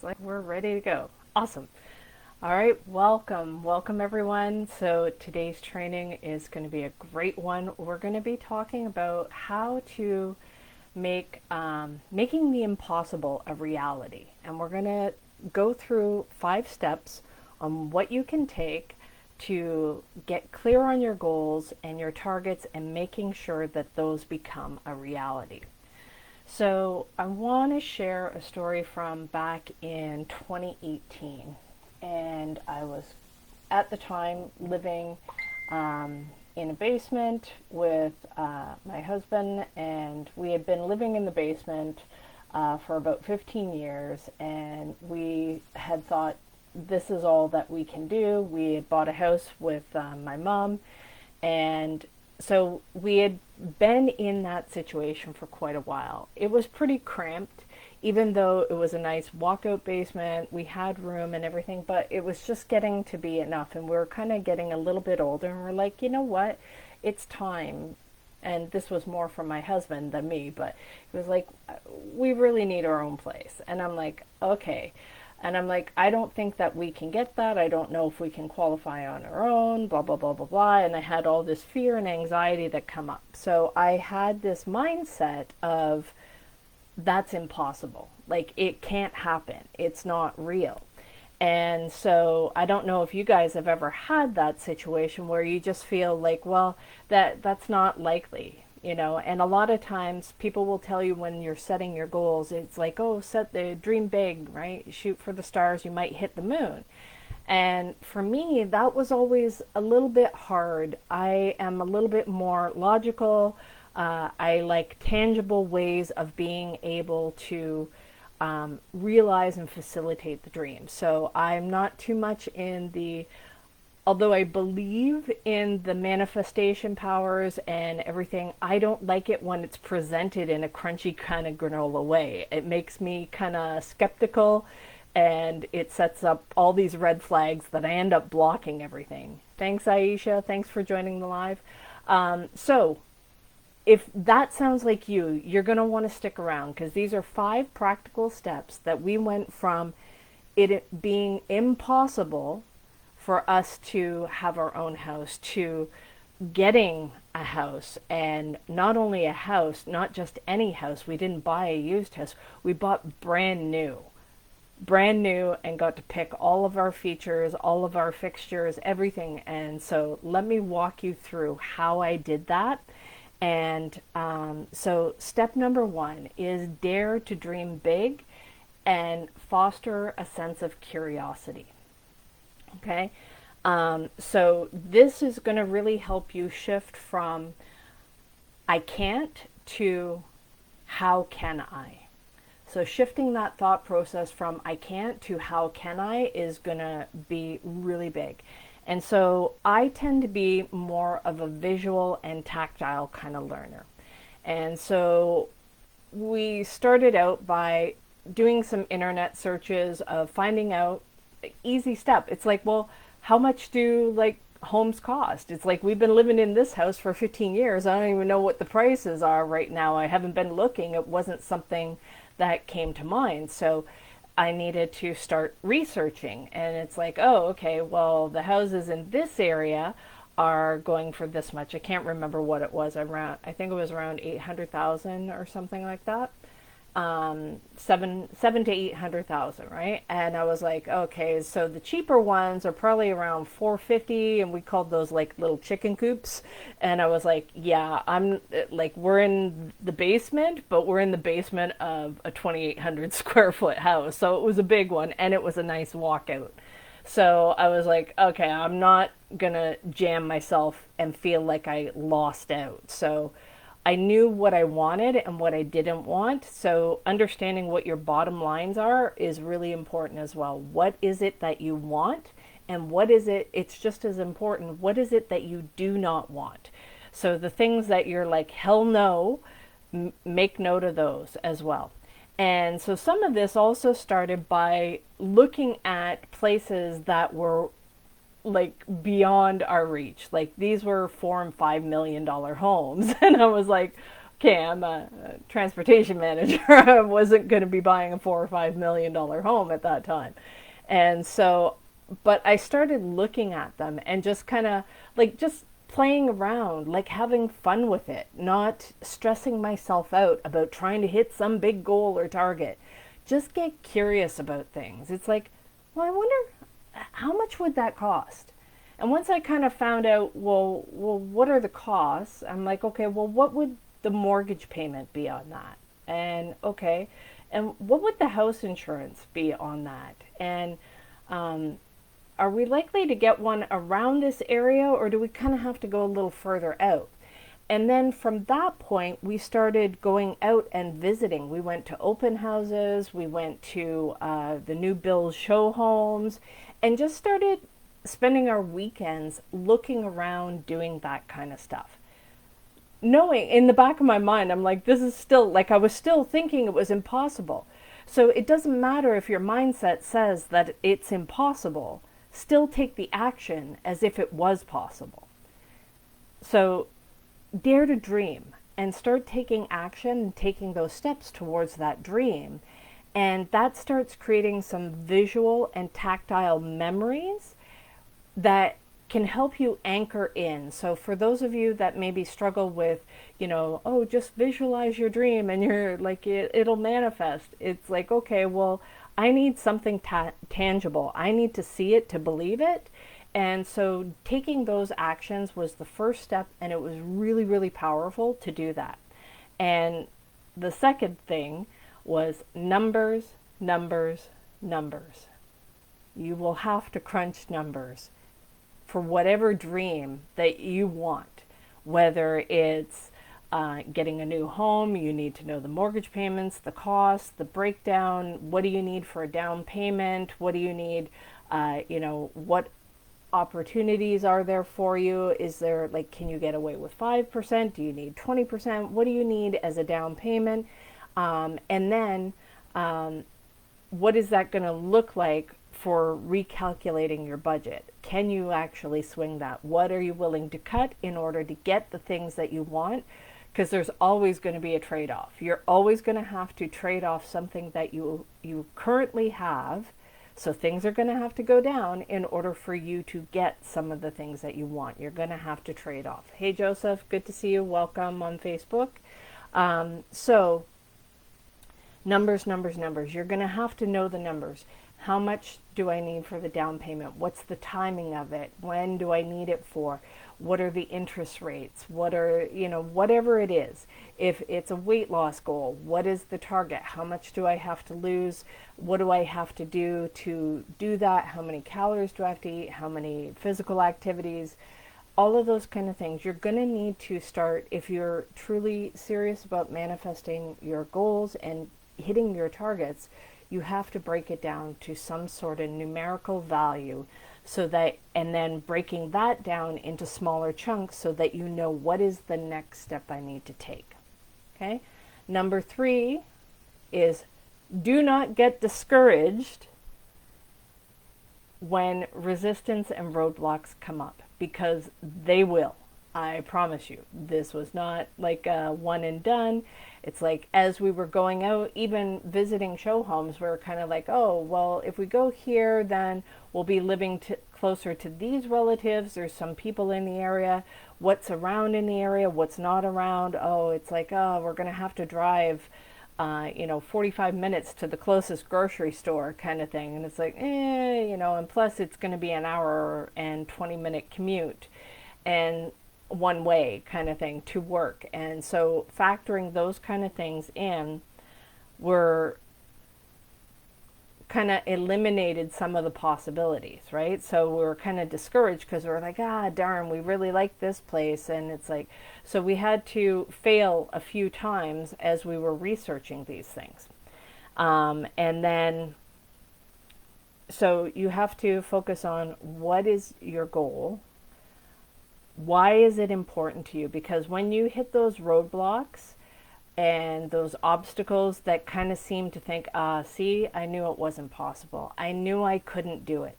like we're ready to go. Awesome. All right, welcome everyone. So today's training is going to be a great one. We're going to be talking about how to making the impossible a reality, and we're going to go through 5 steps on what you can take to get clear on your goals and your targets and making sure that those become a reality. So I want to share a story from back in 2018, and I was at the time living in a basement with my husband, and we had been living in the basement for about 15 years, and we had thought this is all that we can do. We had bought a house with my mom, and so we had been in that situation for quite a while. It was pretty cramped, even though it was a nice walkout basement. We had room and everything, but it was just getting to be enough. And we were kind of getting a little bit older, and we're like, you know what? It's time. And this was more from my husband than me, but it was like, we really need our own place. And I'm like, okay. And I'm like, I don't think that we can get that. I don't know if we can qualify on our own, blah, blah, blah, blah, blah. And I had all this fear and anxiety that come up. So I had this mindset of that's impossible. Like, it can't happen. It's not real. And so I don't know if you guys have ever had that situation where you just feel like, well, that's not likely, you know. And a lot of times people will tell you when you're setting your goals, it's like, oh, set the dream big, right? Shoot for the stars, you might hit the moon. And for me, that was always a little bit hard. I am a little bit more logical. I like tangible ways of being able to realize and facilitate the dream. So I'm not too much in the, although I believe in the manifestation powers and everything, I don't like it when it's presented in a crunchy kind of granola way. It makes me kind of skeptical, and it sets up all these red flags that I end up blocking everything. Thanks, Aisha. Thanks for joining the live. So if that sounds like you're going to want to stick around, because these are 5 practical steps that we went from it being impossible for us to have our own house to getting a house. And not only a house, not just any house. We didn't buy a used house. We bought brand new, and got to pick all of our features, all of our fixtures, everything. And so let me walk you through how I did that. And so step number 1 is dare to dream big and foster a sense of curiosity. Okay, so this is going to really help you shift from I can't to how can I. So shifting that thought process from I can't to how can I is going to be really big. And so I tend to be more of a visual and tactile kind of learner. And so we started out by doing some internet searches of finding out easy step. It's like, well, how much do like homes cost? It's like, we've been living in this house for 15 years. I don't even know what the prices are right now. I haven't been looking. It wasn't something that came to mind. So I needed to start researching, and it's like, oh, okay, well, the houses in this area are going for this much. I can't remember what it was. I think it was around 800,000 or something like that. Seven to 800,000, right? And I was like, okay, so the cheaper ones are probably around 450, and we called those like little chicken coops. And I was like, yeah, I'm like, we're in the basement, but we're in the basement of a 2,800 square foot house. So it was a big one, and it was a nice walkout. So I was like, okay, I'm not gonna jam myself and feel like I lost out. So I knew what I wanted and what I didn't want. So understanding what your bottom lines are is really important as well. What is it that you want? And what is it, it's just as important, what is it that you do not want? So the things that you're like, hell no, make note of those as well. And so some of this also started by looking at places that were like beyond our reach. Like these were $4 and $5 million homes. And I was like, okay, I'm a transportation manager. I wasn't going to be buying a $4 or $5 million home at that time. And so, but I started looking at them and just kind of like just playing around, like having fun with it, not stressing myself out about trying to hit some big goal or target. Just get curious about things. It's like, well, I wonder how much would that cost? And once I kind of found out, well, what are the costs? I'm like, okay, well, what would the mortgage payment be on that? And okay, and what would the house insurance be on that? And um, are we likely to get one around this area, or do we kind of have to go a little further out? And then from that point, we started going out and visiting. We went to open houses, we went to the new Bill's show homes, and just started spending our weekends looking around doing that kind of stuff. Knowing in the back of my mind, I'm like, this is still, like, I was still thinking it was impossible. So it doesn't matter if your mindset says that it's impossible, still take the action as if it was possible. So dare to dream and start taking action and taking those steps towards that dream. And that starts creating some visual and tactile memories that can help you anchor in. So for those of you that maybe struggle with, oh, just visualize your dream and you're like, it'll manifest. It's like, okay, well, I need something tangible. I need to see it to believe it. And so taking those actions was the first step, and it was really, really powerful to do that. And the second thing was numbers, numbers, numbers. You will have to crunch numbers for whatever dream that you want, whether it's getting a new home, you need to know the mortgage payments, the costs, the breakdown, what do you need for a down payment, what do you need, what opportunities are there for you? Is there, like, can you get away with 5%? Do you need 20%? What do you need as a down payment? And then what is that going to look like for recalculating your budget? Can you actually swing that? What are you willing to cut in order to get the things that you want? Because there's always going to be a trade-off. You're always going to have to trade off something that you currently have. So things are going to have to go down in order for you to get some of the things that you want. You're going to have to trade off. Hey, Joseph, good to see you. Welcome on Facebook. So numbers, numbers, numbers. You're going to have to know the numbers. How much do I need for the down payment? What's the timing of it? When do I need it for? What are the interest rates? What are, whatever it is. If it's a weight loss goal, what is the target? How much do I have to lose? What do I have to do that? How many calories do I have to eat? How many physical activities? All of those kind of things. You're going to need to start, if you're truly serious about manifesting your goals and hitting your targets, you have to break it down to some sort of numerical value, so that, and then breaking that down into smaller chunks so that you know what is the next step I need to take. Okay? Number 3 is do not get discouraged when resistance and roadblocks come up, because they will. I promise you. This was not like a one and done. It's like, as we were going out, even visiting show homes, we were kind of like, oh, well, if we go here, then we'll be living closer to these relatives. There's some people in the area. What's around in the area? What's not around? Oh, it's like, oh, we're going to have to drive 45 minutes to the closest grocery store kind of thing. And it's like, and plus it's going to be an hour and 20-minute commute and one way kind of thing to work. And so factoring those kind of things in were kind of eliminated some of the possibilities, right? So we were kind of discouraged because we were like, darn, we really like this place. And it's like, so we had to fail a few times as we were researching these things. And then, so you have to focus on what is your goal. Why is it important to you? Because when you hit those roadblocks and those obstacles that kind of seem to think, see, I knew it wasn't possible. I knew I couldn't do it.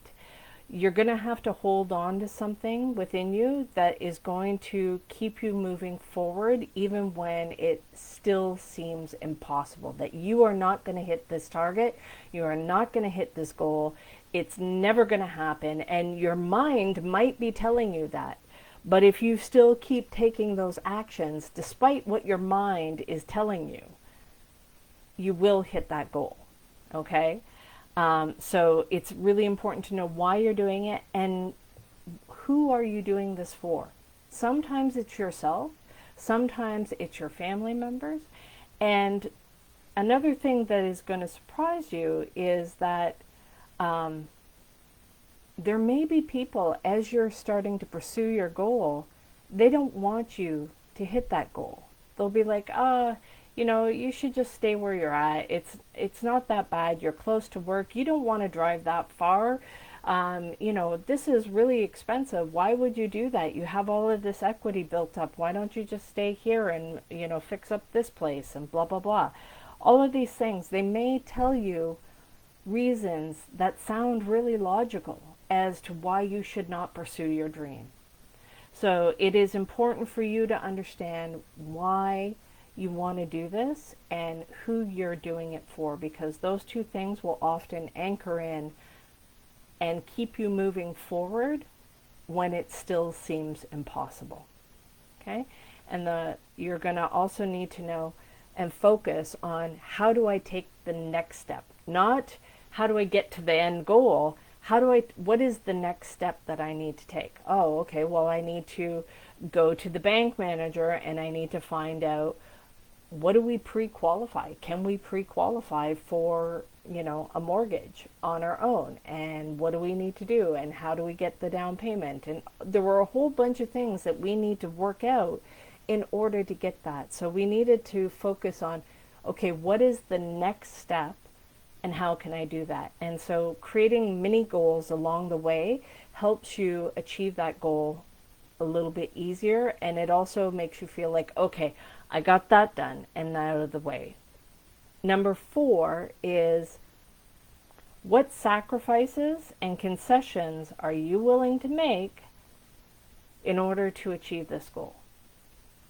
you're going to have to hold on to something within you that is going to keep you moving forward even when it still seems impossible, that you are not going to hit this target, you are not going to hit this goal, it's never going to happen, and your mind might be telling you that. But if you still keep taking those actions despite what your mind is telling you, you will hit that goal. Okay? So it's really important to know why you're doing it and who are you doing this for. Sometimes it's yourself, sometimes it's your family members. And another thing that is going to surprise you is that there may be people, as you're starting to pursue your goal, they don't want you to hit that goal. They'll be like, you should just stay where you're at. It's not that bad. You're close to work. You don't want to drive that far. This is really expensive. Why would you do that? You have all of this equity built up. Why don't you just stay here and, fix up this place and blah, blah, blah. All of these things, they may tell you reasons that sound really logical as to why you should not pursue your dream. So it is important for you to understand why you want to do this and who you're doing it for, because those two things will often anchor in and keep you moving forward when it still seems impossible. Okay? And you're going to also need to know and focus on, how do I take the next step? Not how do I get to the end goal? What is the next step that I need to take? Oh, okay, well, I need to go to the bank manager and I need to find out, what do we pre-qualify? Can we pre-qualify for, a mortgage on our own? And what do we need to do? And how do we get the down payment? And there were a whole bunch of things that we need to work out in order to get that. So we needed to focus on, okay, what is the next step and how can I do that? And so creating mini goals along the way helps you achieve that goal a little bit easier, and it also makes you feel like, okay, I got that done and out of the way. Number 4 is, what sacrifices and concessions are you willing to make in order to achieve this goal?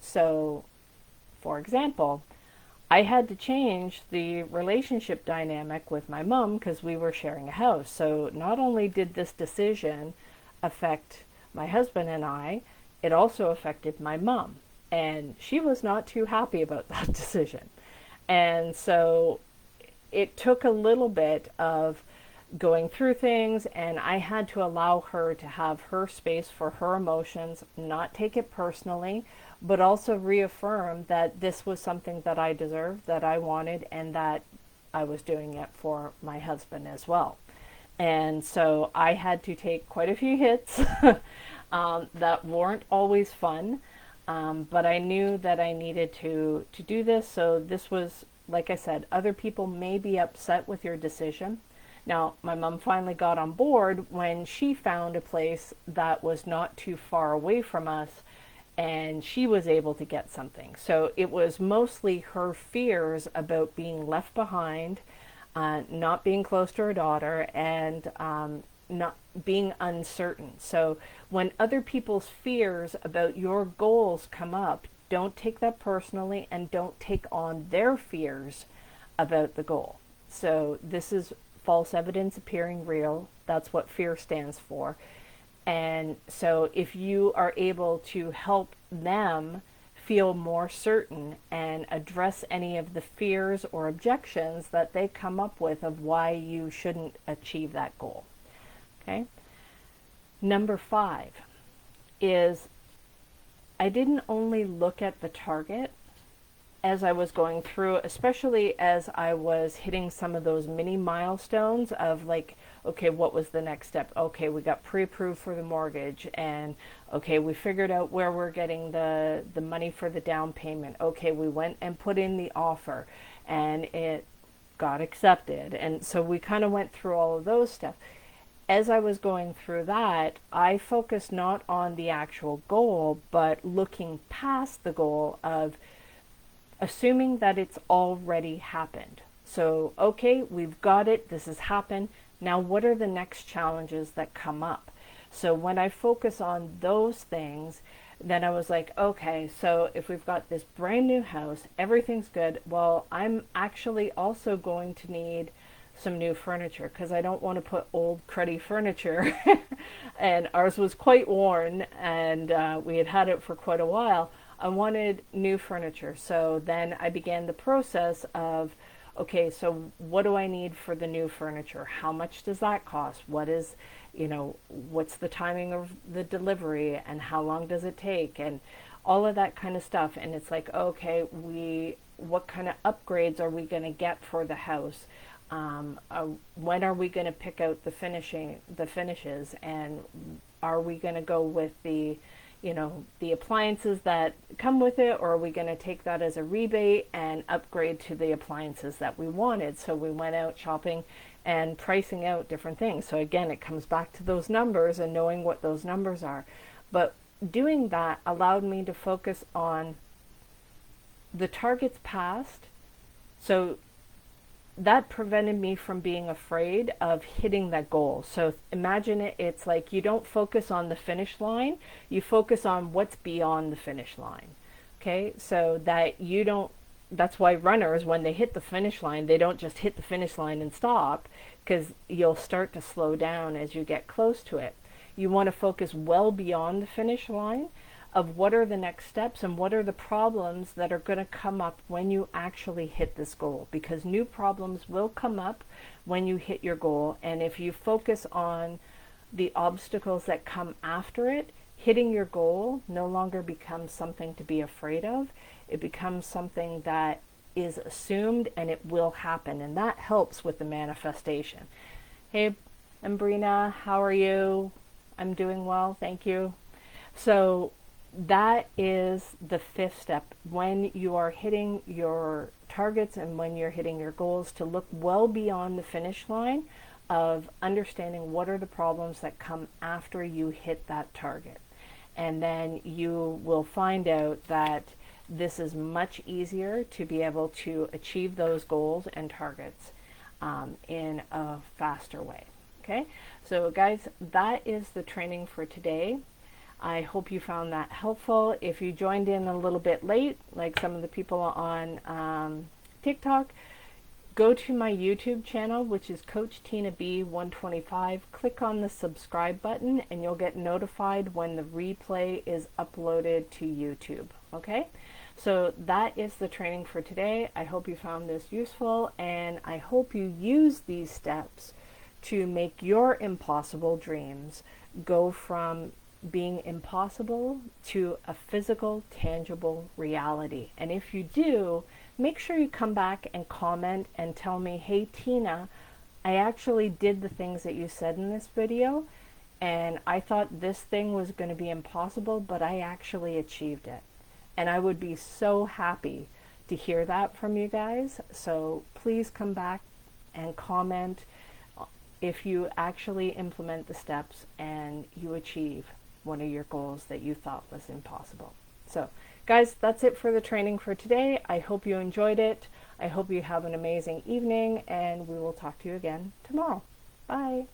So, for example, I had to change the relationship dynamic with my mom because we were sharing a house. So not only did this decision affect my husband and I, it also affected my mom. And she was not too happy about that decision. And so it took a little bit of going through things, and I had to allow her to have her space for her emotions, not take it personally, but also reaffirm that this was something that I deserved, that I wanted, and that I was doing it for my husband as well. And so I had to take quite a few hits that weren't always fun, but I knew that I needed to do this. So this was, like I said, other people may be upset with your decision. Now, my mom finally got on board when she found a place that was not too far away from us, and she was able to get something. So it was mostly her fears about being left behind, not being close to her daughter, and not being uncertain. So when other people's fears about your goals come up, don't take that personally and don't take on their fears about the goal. So this is false evidence appearing real. That's what fear stands for. And so if you are able to help them feel more certain and address any of the fears or objections that they come up with of why you shouldn't achieve that goal. Okay? Number 5 is, I didn't only look at the target as I was going through, especially as I was hitting some of those mini milestones of like, okay, what was the next step? Okay, we got pre-approved for the mortgage, and okay, we figured out where we're getting the money for the down payment. Okay, we went and put in the offer and it got accepted. And so we kind of went through all of those stuff. As I was going through that, I focused not on the actual goal, but looking past the goal of assuming that it's already happened. So, okay, we've got it, this has happened, Now, what are the next challenges that come up? So when I focus on those things, then I was like, okay, so if we've got this brand new house, everything's good. Well, I'm actually also going to need some new furniture because I don't want to put old cruddy furniture. And ours was quite worn, and we had had it for quite a while. I wanted new furniture. So then I began the process of, okay, so what do I need for the new furniture? How much does that cost? What is, what's the timing of the delivery and how long does it take? And all of that kind of stuff. And it's like, okay, what kind of upgrades are we going to get for the house? When are we going to pick out the finishes, and are we going to go with the appliances that come with it, or are we going to take that as a rebate and upgrade to the appliances that we wanted? So we went out shopping and pricing out different things. So again, it comes back to those numbers and knowing what those numbers are. But doing that allowed me to focus on the targets past. So that prevented me from being afraid of hitting that goal. So imagine it's like you don't focus on the finish line, you focus on what's beyond the finish line. Okay, so that you don't, that's why runners, when they hit the finish line, they don't just hit the finish line and stop, because you'll start to slow down as you get close to it. You want to focus well beyond the finish line of what are the next steps and what are the problems that are going to come up when you actually hit this goal, because new problems will come up when you hit your goal. And if you focus on the obstacles that come after it, hitting your goal no longer becomes something to be afraid of. It becomes something that is assumed and it will happen, and that helps with the manifestation. Hey, Ambrina, how are you? I'm doing well, thank you. So that is the fifth step. When you are hitting your targets and when you're hitting your goals, to look well beyond the finish line of understanding what are the problems that come after you hit that target. And then you will find out that this is much easier to be able to achieve those goals and targets in a faster way. Okay, so guys, that is the training for today. I hope you found that helpful. If you joined in a little bit late, like some of the people on TikTok, go to my YouTube channel, which is Coach Tina B 125. Click on the subscribe button and you'll get notified when the replay is uploaded to YouTube. Okay? So that is the training for today. I hope you found this useful, and I hope you use these steps to make your impossible dreams go from being impossible to a physical, tangible reality. And if you do, make sure you come back and comment and tell me, hey Tina, I actually did the things that you said in this video, and I thought this thing was going to be impossible, but I actually achieved it. And I would be so happy to hear that from you guys. So please come back and comment if you actually implement the steps and you achieve one of your goals that you thought was impossible. So guys, that's it for the training for today. I hope you enjoyed it. I hope you have an amazing evening, and we will talk to you again tomorrow. Bye.